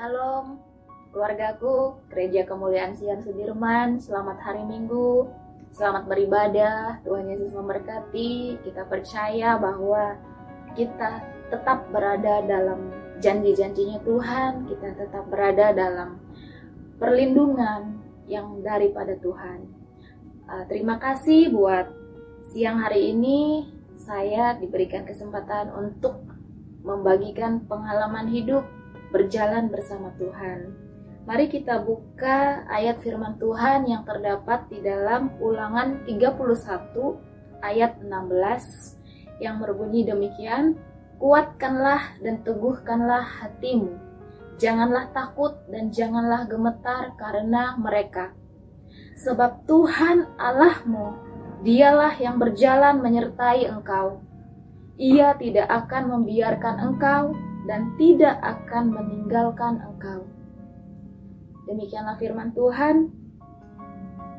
Shalom, keluargaku, Gereja Kemuliaan Sian Sudirman, selamat hari Minggu, selamat beribadah, Tuhan Yesus memberkati. Kita percaya bahwa kita tetap berada dalam janji-janjinya Tuhan, kita tetap berada dalam perlindungan yang daripada Tuhan. Terima kasih buat siang hari ini, saya diberikan kesempatan untuk membagikan pengalaman hidup berjalan bersama Tuhan. Mari kita buka ayat firman Tuhan yang terdapat di dalam Ulangan 31 ayat 16 yang berbunyi demikian, kuatkanlah dan teguhkanlah hatimu, janganlah takut dan janganlah gemetar karena mereka. Sebab Tuhan Allahmu, dialah yang berjalan menyertai engkau. Ia tidak akan membiarkan engkau dan tidak akan meninggalkan engkau. Demikianlah firman Tuhan.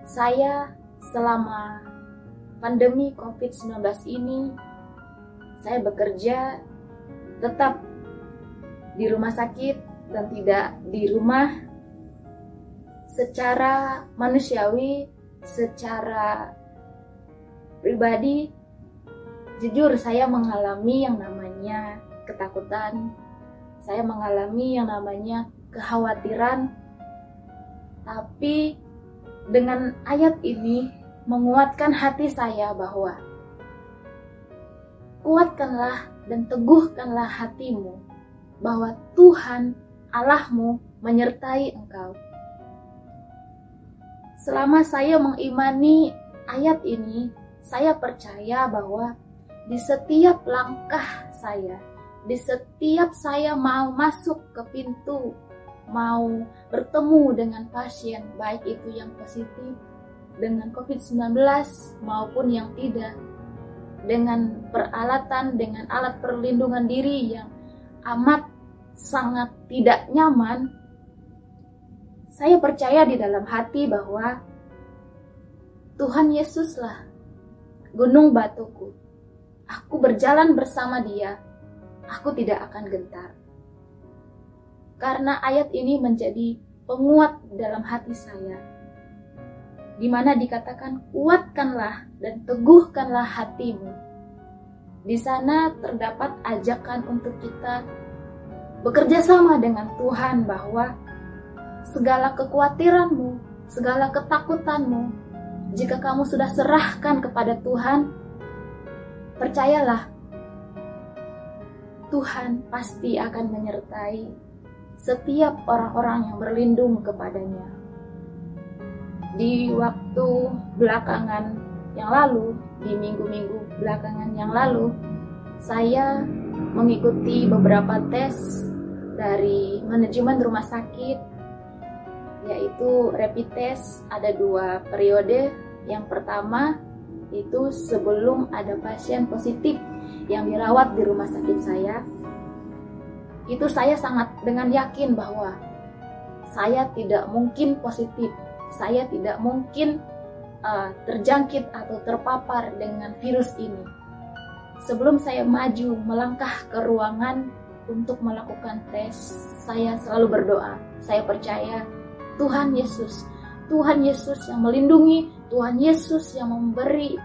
Saya selama pandemi COVID-19 ini, saya bekerja tetap di rumah sakit dan tidak di rumah. Secara manusiawi, secara pribadi, jujur saya mengalami yang namanya ketakutan, saya mengalami yang namanya kekhawatiran, tapi dengan ayat ini menguatkan hati saya bahwa kuatkanlah dan teguhkanlah hatimu, bahwa Tuhan Allahmu menyertai engkau. Selama saya mengimani ayat ini, saya percaya bahwa di setiap langkah saya, di setiap saya mau masuk ke pintu, mau bertemu dengan pasien, baik itu yang positif dengan COVID-19 maupun yang tidak, dengan peralatan, dengan alat perlindungan diri yang amat sangat tidak nyaman, saya percaya di dalam hati bahwa Tuhan Yesuslah gunung batuku. Aku berjalan bersama Dia, aku tidak akan gentar. Karena ayat ini menjadi penguat dalam hati saya, di mana dikatakan kuatkanlah dan teguhkanlah hatimu. Di sana terdapat ajakan untuk kita bekerja sama dengan Tuhan, bahwa segala kekhawatiranmu, segala ketakutanmu, jika kamu sudah serahkan kepada Tuhan, percayalah, Tuhan pasti akan menyertai setiap orang-orang yang berlindung kepadanya. Di waktu belakangan yang lalu, di minggu-minggu belakangan yang lalu, saya mengikuti beberapa tes dari manajemen rumah sakit, yaitu rapid test. Ada 2 periode. Yang pertama itu sebelum ada pasien positif yang dirawat di rumah sakit saya, itu saya sangat dengan yakin bahwa saya tidak mungkin positif, saya tidak mungkin terjangkit atau terpapar dengan virus ini. Sebelum saya maju melangkah ke ruangan untuk melakukan tes, saya selalu berdoa. Saya percaya Tuhan Yesus yang melindungi, Tuhan Yesus yang memberi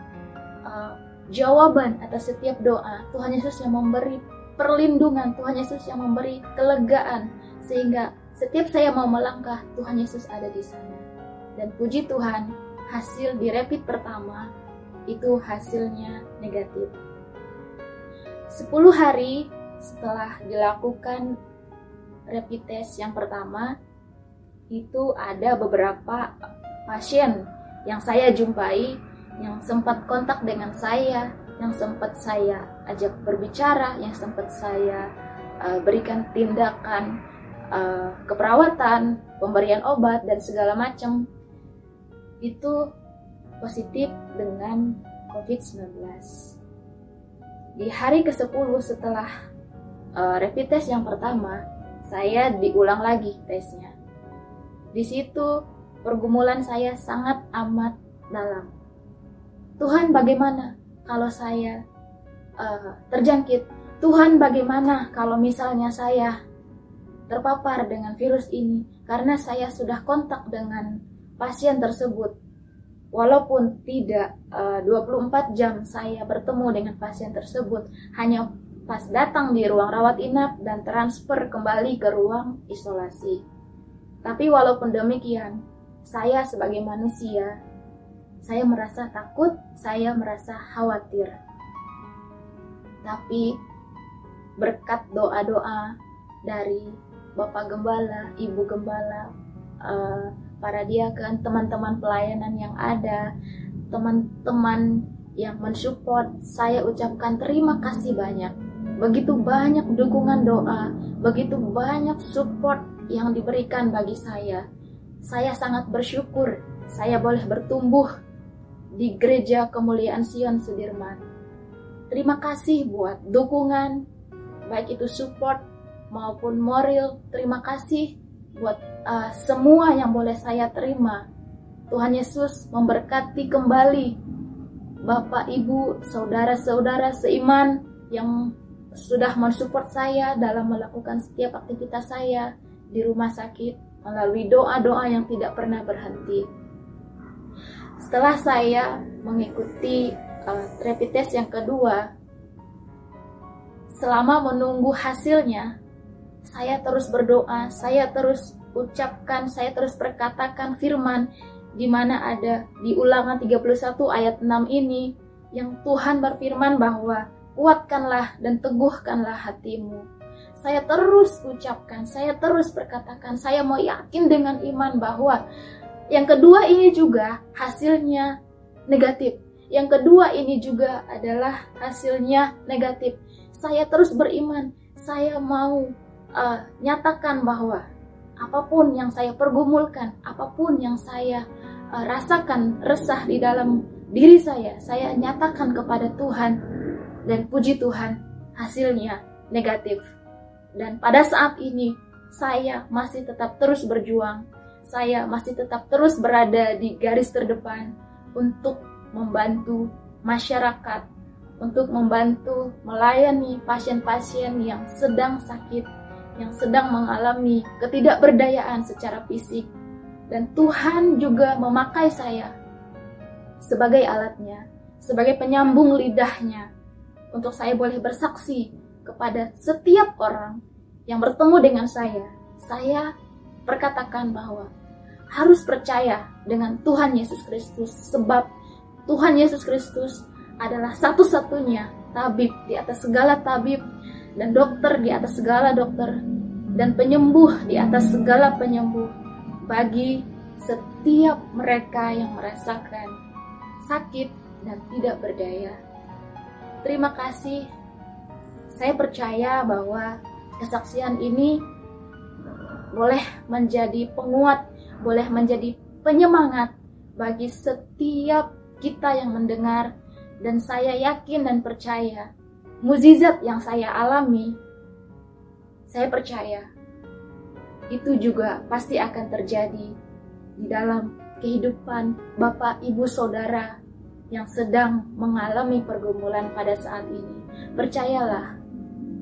jawaban atas setiap doa, Tuhan Yesus yang memberi perlindungan, Tuhan Yesus yang memberi kelegaan, sehingga setiap saya mau melangkah, Tuhan Yesus ada di sana. Dan puji Tuhan, hasil di rapid pertama itu hasilnya negatif. 10 hari setelah dilakukan rapid test yang pertama, itu ada beberapa pasien yang saya jumpai, yang sempat kontak dengan saya, yang sempat saya ajak berbicara, yang sempat saya berikan tindakan keperawatan, pemberian obat dan segala macam, itu positif dengan COVID-19. Di hari ke-10 setelah rapid test yang pertama, saya diulang lagi tesnya. Di situ pergumulan saya sangat amat dalam. Tuhan, bagaimana kalau saya terjangkit? Tuhan, bagaimana kalau misalnya saya terpapar dengan virus ini karena saya sudah kontak dengan pasien tersebut. Walaupun tidak 24 jam saya bertemu dengan pasien tersebut, hanya pas datang di ruang rawat inap dan transfer kembali ke ruang isolasi. Tapi walaupun demikian, saya sebagai manusia, saya merasa takut, saya merasa khawatir. Tapi berkat doa-doa dari Bapak Gembala, Ibu Gembala, para diaken, teman-teman pelayanan yang ada, teman-teman yang mensupport, saya ucapkan terima kasih banyak. Begitu banyak dukungan doa, begitu banyak support yang diberikan bagi saya. Saya sangat bersyukur saya boleh bertumbuh di Gereja Kemuliaan Sion Sudirman. Terima kasih buat dukungan, baik itu support maupun moral. Terima kasih buat semua yang boleh saya terima. Tuhan Yesus memberkati kembali Bapak, Ibu, saudara-saudara seiman yang sudah mensupport saya dalam melakukan setiap aktivitas saya di rumah sakit melalui doa-doa yang tidak pernah berhenti. Setelah saya mengikuti rapid test yang kedua, selama menunggu hasilnya, saya terus berdoa, saya terus ucapkan, saya terus perkatakan firman di mana ada di Ulangan 31 ayat 6 ini yang Tuhan berfirman bahwa kuatkanlah dan teguhkanlah hatimu. Saya terus ucapkan, saya terus perkatakan, saya mau yakin dengan iman bahwa yang kedua ini juga hasilnya negatif. Yang kedua ini juga adalah hasilnya negatif. Saya terus beriman, saya mau nyatakan bahwa apapun yang saya pergumulkan, apapun yang saya rasakan resah di dalam diri saya nyatakan kepada Tuhan. Dan puji Tuhan, hasilnya negatif. Dan pada saat ini, saya masih tetap terus berjuang. Saya masih tetap terus berada di garis terdepan untuk membantu masyarakat, untuk membantu melayani pasien-pasien yang sedang sakit, yang sedang mengalami ketidakberdayaan secara fisik. Dan Tuhan juga memakai saya sebagai alatnya, sebagai penyambung lidahnya, untuk saya boleh bersaksi kepada setiap orang yang bertemu dengan saya. Saya perkatakan bahwa harus percaya dengan Tuhan Yesus Kristus, sebab Tuhan Yesus Kristus adalah satu-satunya tabib di atas segala tabib, dan dokter di atas segala dokter, dan penyembuh di atas segala penyembuh bagi setiap mereka yang merasakan sakit dan tidak berdaya. Terima kasih. Saya percaya bahwa kesaksian ini boleh menjadi penguat, boleh menjadi penyemangat bagi setiap kita yang mendengar. Dan saya yakin dan percaya mukjizat yang saya alami, saya percaya itu juga pasti akan terjadi di dalam kehidupan Bapak, Ibu, Saudara yang sedang mengalami pergumulan pada saat ini. Percayalah,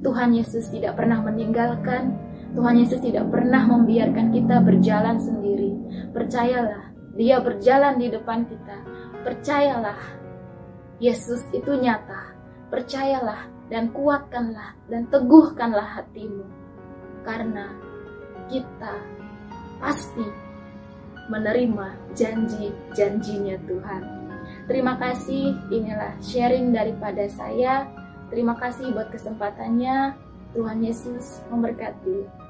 Tuhan Yesus tidak pernah meninggalkan, Tuhan Yesus tidak pernah membiarkan kita berjalan sendiri. Percayalah, Dia berjalan di depan kita. Percayalah, Yesus itu nyata. Percayalah dan kuatkanlah dan teguhkanlah hatimu, karena kita pasti menerima janji-janjinya Tuhan. Terima kasih, inilah sharing daripada saya. Terima kasih buat kesempatannya. Tuhan Yesus memberkati.